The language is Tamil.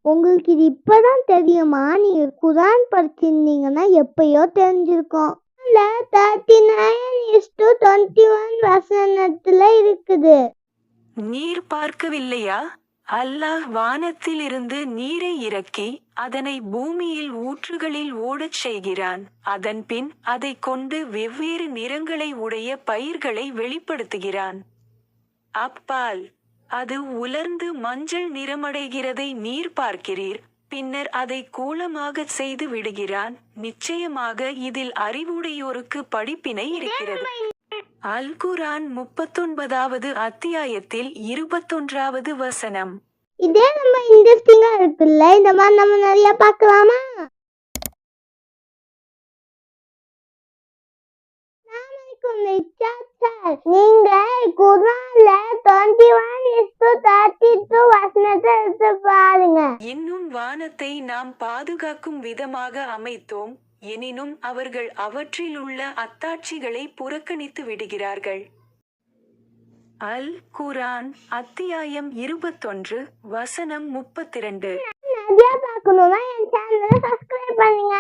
உங்களுக்கு இது இப்பதான் தெரியுமா? நீங்க குர்ஆன் படிச்சிருந்தீங்கன்னா எப்பயோ தெரிஞ்சிருக்கும். 39:21 வசனத்துல இருக்குது. நீர் பார்க்கவில்லையா? அல்லாஹ் வானத்திலிருந்து நீரை இறக்கி, அதனை பூமியில் ஊற்றுகளில் ஓடச் செய்கிறான். அதன்பின் அதைக் கொண்டு வெவ்வேறு நிறங்களை உடைய பயிர்களை வெளிப்படுத்துகிறான். அப்பால் அது உலர்ந்து மஞ்சள் நிறமடைகிறதை நீர் பார்க்கிறீர். பின்னர் அதை கூலமாகச் செய்து விடுகிறான். நிச்சயமாக இதில் அறிவுடையோருக்கு படிப்பினை இருக்கிறது. அல் குர்ஆன் 39வது அத்தியாயத்தில் 21வது வசனம். இதே நம்ம இன்ட்ரெஸ்டிங்கா இருக்குல்ல, இந்த மாதிரி நம்ம நிறைய பார்க்கலாமா? நீங்க குர்ஆன்ல 21:32 வசனத்தை எடுத்து பாருங்க. இன்னும் வானத்தை நாம் பாதுகாக்கும் விதமாக அமைத்தோம், எனினும் அவர்கள் அவற்றிலுள்ள அத்தாட்சிகளை புறக்கணித்து விடுகிறார்கள். அல் குர்ஆன் அத்தியாயம் 21 வசனம் 32. நிறைய பார்க்கணும்னா என் சேனலை சப்ஸ்கிரைப் பண்ணுங்க.